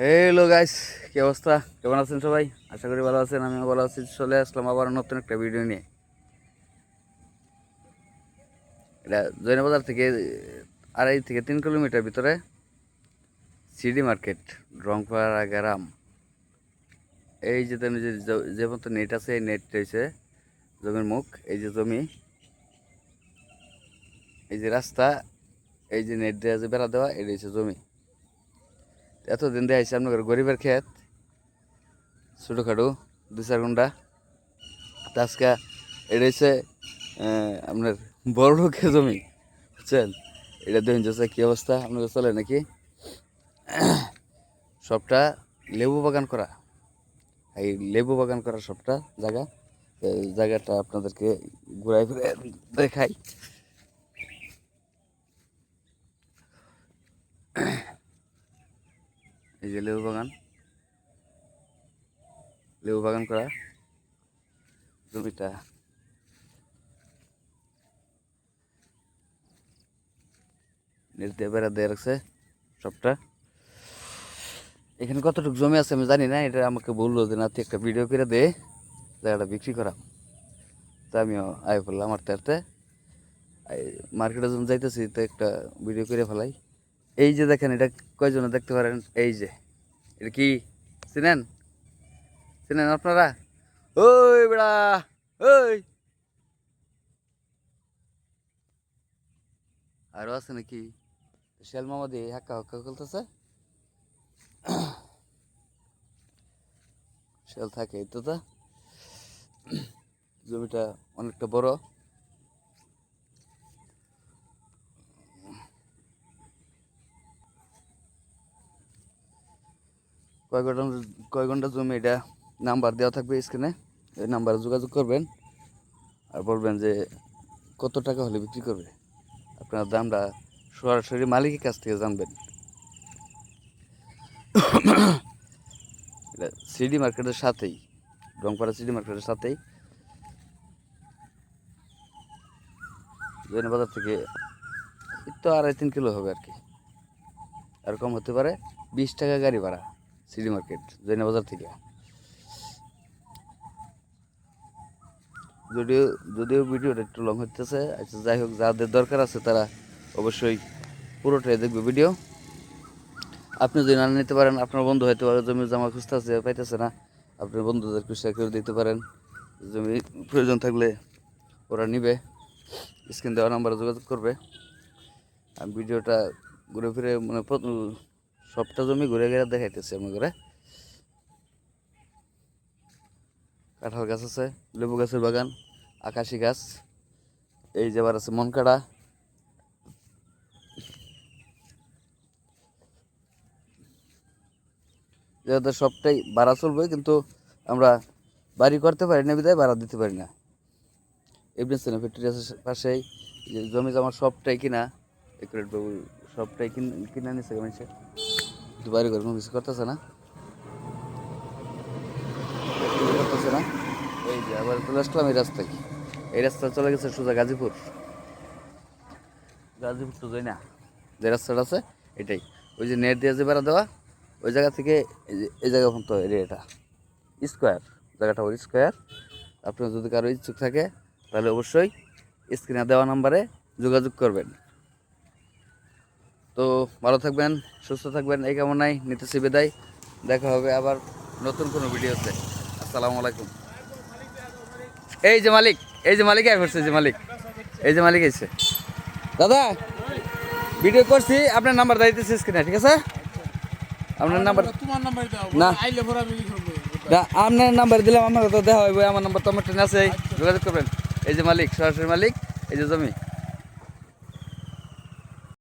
Hello guys, কি অবস্থা? কেমন আছেন সবাই? আশা করি ভালো আছেন। আমিও ভালো আছি। চলে আসলাম আবার নতুন একটা ভিডিও নিয়ে। এটা জৈনবাজার থেকে 2.5 থেকে 3 কিলোমিটার ভিতরে সিডি মার্কেট, রংপাড়া গ্রাম। এই যে তুমি যে মতো নেট আছে, এই নেট রয়েছে জমির মুখ। এই যে জমি, এই যে রাস্তা, এই যে নেট দেওয়া, যে বেড়া দেওয়া, এই রয়েছে জমি। এতদিন দেখাইছে আপনার গরিবের ক্ষেত, ছোটোখাটো 2-4 ঘন্টা। আজকে এটা হচ্ছে আপনার বড় লোকের জমি, বুঝছেন? এটা দেখুন যে কী অবস্থা। আপনাদের চলে নাকি সবটা লেবু বাগান করা, এই লেবু বাগান করা সবটা জায়গা। জায়গাটা আপনাদেরকে ঘুরাই ফিরে দেখাই। এই যে লেবু বাগান, লেবু বাগান করা জমিটা। নেট দিয়ে বেড়া দিয়ে রাখছে সবটা। এখানে কতটুকু জমি আছে আমি জানি না। এটা আমাকে বললো যে না, তুই একটা ভিডিও করে দে, জায়গাটা বিক্রি করা। তা আমিও আয় পড়লাম আমার তারতে মার্কেটে যখন যাইতেছি, তো একটা ভিডিও করে ফেলাই। এই যে দেখেন, এটা কয়জনে দেখতে পারেন? এই যে এটা কি চিনেন? চিনেন আপনারা? ওই বেড়া, ওই আরো আছে নাকি? শেল মামা দিয়ে হাক্কা হাক্কা করতেছে। শেল থাকে তো। জমিটা অনেকটা বড়। কয় ঘন্টা জমি, এটা নাম্বার দেওয়া থাকবে স্ক্রিনে। এই নাম্বারে যোগাযোগ করবেন আর বলবেন যে কত টাকা হলে বিক্রি করবে। আপনার দামটা সরাসরি মালিকের কাছ থেকে জানবেন। এটা সিডি মার্কেটের সাথেই, রংপাড়া সিডি মার্কেটের সাথেই। জৈনবাজার থেকে তো 2.5-3 কিলো হবে আর কি, আর কম হতে পারে। 20 টাকা গাড়ি ভাড়া সিডি মার্কেট জৈনবাজার থেকে। যদিও যদিও ভিডিওটা একটু লং হতেছে। আচ্ছা, যাই হোক, যাদের দরকার আছে তারা অবশ্যই পুরোটাই দেখবে ভিডিও। আপনি যদি না নিতে পারেন, আপনার বন্ধু হয়তো জমি জমা খুঁজতেছে, পাইতেছে না, আপনার বন্ধুদেরকে শেয়ার করে দিতে পারেন। জমি প্রয়োজন থাকলে ওরা নিবে। স্ক্রিন দেওয়া নাম্বারে যোগাযোগ করবে। আমি ভিডিওটা ঘুরে ফিরে মানে সবটা জমি ঘুরে ঘুরে দেখাইতেছি। আমি ঘুরে কাঁঠাল গাছ আছে, লেবু গাছের বাগান, আকাশি গাছ, এই যে আবার আছে মনকাড়া। যাদের সবটাই ভাড়া চলবে, কিন্তু আমরা বাড়ি করতে পারি না বিধায় ভাড়া দিতে পারি না। এভিডেন্স ফ্যাক্টরি আছে পাশেই। জমি জমা সবটাই কিনা, একুরেট বাবু সবটাই কিনা নিচ্ছে মানুষের, কিন্তু বাড়ি করে কোনো কিছু করতেছে না, করতেছে না। এই যে আবার চলে আসলাম এই রাস্তায়। এই রাস্তা চলে গেছে সোজা গাজীপুর। গাজীপুর তো যাই না, যে রাস্তাটা আছে এটাই। ওই যে নেট দিয়ে যে বেড়া দেওয়া, ওই জায়গা থেকে এই জায়গা পর্যন্ত এরিয়াটা স্কোয়ার, জায়গাটা ওর স্কোয়ার। আপনার যদি কারো ইচ্ছুক থাকে তাহলে অবশ্যই স্ক্রিনে দেওয়া নাম্বারে যোগাযোগ করবেন। তো ভালো থাকবেন, সুস্থ থাকবেন, এই কামনায় নিতেছি বিদায়। দেখা হবে আবার নতুন কোনো ভিডিওতে। আসসালামু আলাইকুম। এই যে মালিক, এই যে মালিক করছে, যে মালিক, এই যে মালিক এসে। দাদা, ভিডিও করছি, আপনার নাম্বার দিতেছি স্ক্রিনে, ঠিক আছে? আপনার নাম্বার, তোমার নাম্বার দাও না আইলে পরে আমি লিখব। আপনার নাম্বার দিলাম, আমার তো দেখা হইব। আমার নাম্বার তো আমার ট্রেনে আছে, যোগাযোগ করবেন। এই যে মালিক, সরাসরি মালিক, এই যে জমি।